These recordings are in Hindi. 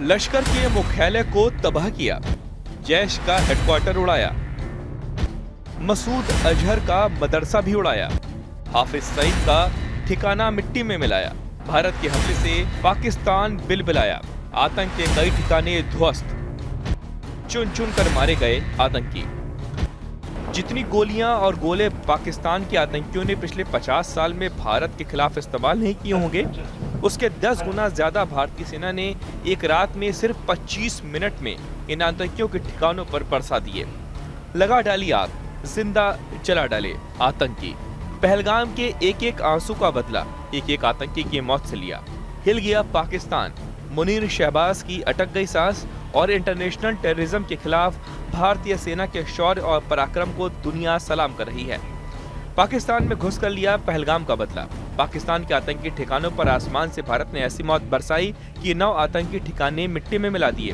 लश्कर के मुख्यालय को तबाह किया, जैश का हेडक्वार्टर उड़ाया, मसूद अजहर का मदरसा भी उड़ाया, हाफिज सईद का ठिकाना मिट्टी में मिलाया, भारत के हमले से पाकिस्तान बिलबिलाया, आतंक के कई ठिकाने ध्वस्त, चुन चुन कर मारे गए आतंकी। जितनी गोलियां और गोले पाकिस्तान के आतंकियों ने पिछले 50 साल में भारत के खिलाफ इस्तेमाल नहीं किए होंगे, उसके 10 गुना ज्यादा भारतीय सेना ने एक रात में सिर्फ 25 मिनट में इन आतंकियों के ठिकानों पर बरसा दिए। लगा डाली आग, जिंदा जला डाले आतंकी। पहलगाम के एक एक आंसू का बदला एक एक आतंकी की मौत से लिया। हिल गया पाकिस्तान, मुनीर शहबाज की अटक गई सांस और इंटरनेशनल टेररिज्म के खिलाफ भारतीय सेना के शौर्य और पराक्रम को दुनिया सलाम कर रही है। पाकिस्तान में घुस कर लिया पहलगाम का बदला। पाकिस्तान के आतंकी ठिकानों पर आसमान से भारत ने ऐसी मौत बरसाई कि 9 आतंकी ठिकाने मिट्टी में मिला दिए।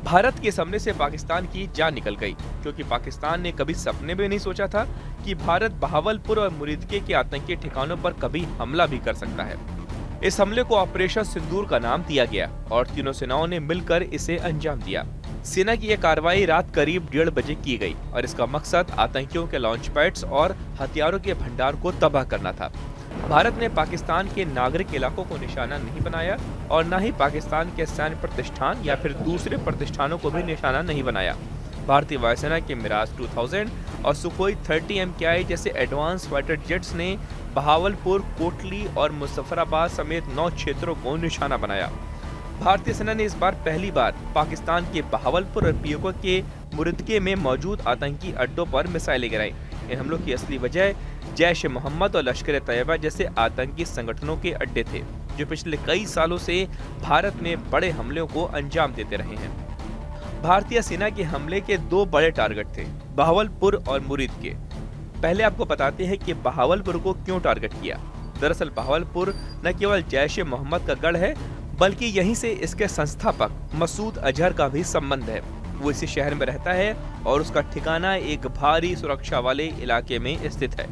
भारत के सामने से पाकिस्तान की जान निकल गई, क्योंकि पाकिस्तान ने कभी सपने में नहीं सोचा था कि भारत बहावलपुर और मुरीदके के आतंकी ठिकानों पर कभी हमला भी कर सकता है। इस हमले को ऑपरेशन सिंदूर का नाम दिया गया और तीनों सेनाओं ने मिलकर इसे अंजाम दिया। सेना की यह कार्रवाई रात करीब 1:30 बजे की गई और इसका मकसद आतंकियों के लॉन्च पैड्स और हथियारों के भंडार को तबाह करना था। भारत ने पाकिस्तान के नागरिक इलाकों को निशाना नहीं बनाया और न ही पाकिस्तान के सैन्य प्रतिष्ठान या फिर दूसरे प्रतिष्ठानों को भी निशाना नहीं बनाया। भारतीय वायुसेना के मिराज 2000 और सुखोई 30 MKI जैसे एडवांस फाइटर जेट्स ने बहावलपुर, कोटली और मुजफ्फराबाद समेत 9 क्षेत्रों को निशाना बनाया। भारतीय सेना ने इस बार पहली बार पाकिस्तान के बहावलपुर और पीओके के मुरीदके में मौजूद आतंकी अड्डों पर मिसाइलें गिराई। इन हमलों की असली वजह जैश ए मोहम्मद और लश्कर ए तैयबा जैसे आतंकी संगठनों के अड्डे थे, जो पिछले कई सालों से भारत में बड़े हमलों को अंजाम देते रहे हैं। भारतीय सेना के हमले के 2 बड़े टारगेट थे, बहावलपुर और मुरीदके। पहले आपको बताते हैं कि बहावलपुर को क्यों टारगेट किया। दरअसल बहावलपुर न केवल जैश ए मोहम्मद का गढ़ है, बल्कि यहीं से इसके संस्थापक मसूद अजहर का भी संबंध है। वो इसी शहर में रहता है और उसका ठिकाना एक भारी सुरक्षा वाले इलाके में स्थित है।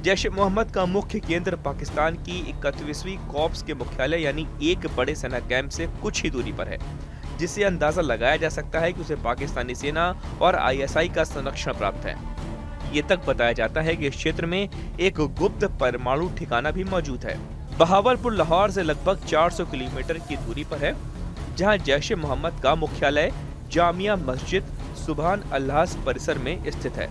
जैश ए मोहम्मद का मुख्य केंद्र पाकिस्तान की 31वीं कॉर्प्स के मुख्यालय यानी एक बड़े सेना कैंप से कुछ ही दूरी पर है, जिससे अंदाजा लगाया जा सकता है कि उसे पाकिस्तानी सेना और ISI का संरक्षण प्राप्त है। ये तक बताया जाता है कि इस क्षेत्र में एक गुप्त परमाणु ठिकाना भी मौजूद है। बहावलपुर लाहौर से लगभग 400 किलोमीटर की दूरी पर है, जहां जैश ए मोहम्मद का मुख्यालय जामिया मस्जिद सुभान अल्लाह परिसर में स्थित है।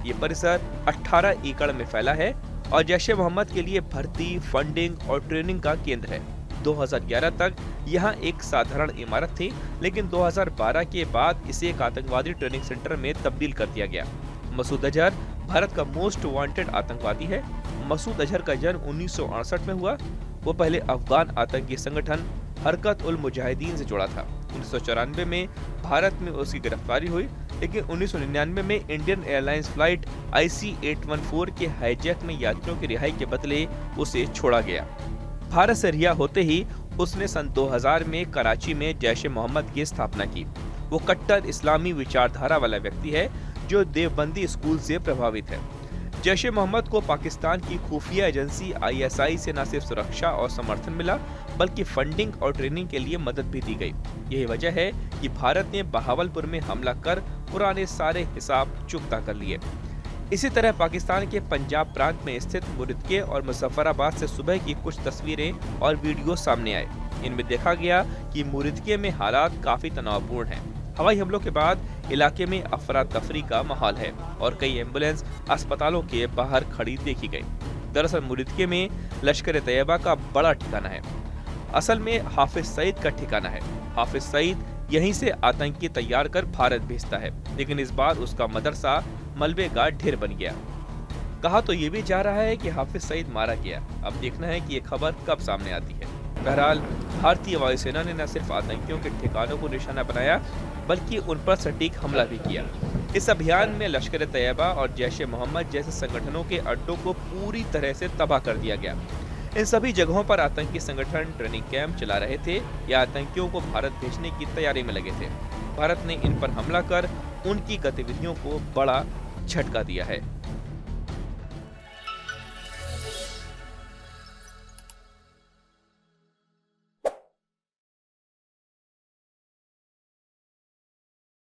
ये परिसर 18 एकड़ में फैला है और जैश ए मोहम्मद के लिए भर्ती, फंडिंग और ट्रेनिंग का केंद्र है। 2011 तक यहाँ एक साधारण इमारत थी, लेकिन 2012 के बाद इसे एक आतंकवादी ट्रेनिंग सेंटर में तब्दील कर दिया गया। मसूद अजहर भारत का मोस्ट वांटेड आतंकवादी है। मसूद अजहर का जन्म 1968 में हुआ। वो पहले अफगान आतंकी संगठन हरकत उल मुजाहिदीन से जुड़ा था। 1994 में भारत में उसकी गिरफ्तारी हुई, लेकिन 1999 में इंडियन एयरलाइंस फ्लाइट IC-814 के हाईजैक में यात्रियों की रिहाई के बदले उसे छोड़ा गया। भारत से रिहा होते ही उसने सन 2000 में कराची में जैश ए मोहम्मद की स्थापना की। वो कट्टर इस्लामी विचारधारा वाला व्यक्ति है जो देवबंदी स्कूल से प्रभावित है। जैश ए मोहम्मद को पाकिस्तान की खुफिया एजेंसी ISI से न सिर्फ सुरक्षा और समर्थन मिला, बल्कि फंडिंग और ट्रेनिंग के लिए मदद भी दी गई। यही वजह है कि भारत ने बहावलपुर में हमला कर पुराने सारे हिसाब चुकता कर लिए। इसी तरह पाकिस्तान के पंजाब प्रांत में स्थित मुरीदके और मुजफ्फराबाद से सुबह की कुछ तस्वीरें और वीडियो सामने आए। इनमें देखा गया कि मुरीदके में हालात काफी तनावपूर्ण हैं। हवाई हमलों के बाद इलाके में अफरा तफरी का माहौल है और कई एम्बुलेंस अस्पतालों के बाहर खड़ी देखी गई। दरअसल मुरीदके में लश्कर ए तैयबा का बड़ा ठिकाना है। असल में हाफिज सईद का ठिकाना है। हाफिज सईद यहीं से आतंकी तैयार कर भारत भेजता है, लेकिन इस बार उसका मदरसा मलबे का ढेर बन गया। कहा तो ये भी जा रहा है कि हाफिज सईद मारा गया। अब देखना है कि ये खबर कब सामने आती है। बहरहाल भारतीय वायुसेना ने न सिर्फ आतंकियों के ठिकानों को निशाना बनाया, बल्कि उन पर सटीक हमला भी किया। इस अभियान में लश्कर ए तैयबा और जैश ए मोहम्मद जैसे संगठनों के अड्डों को पूरी तरह से तबाह कर दिया गया। इन सभी जगहों पर आतंकी संगठन ट्रेनिंग कैंप चला रहे थे या आतंकियों को भारत भेजने की तैयारी में लगे थे। भारत ने इन पर हमला कर उनकी गतिविधियों को बड़ा झटका दिया है।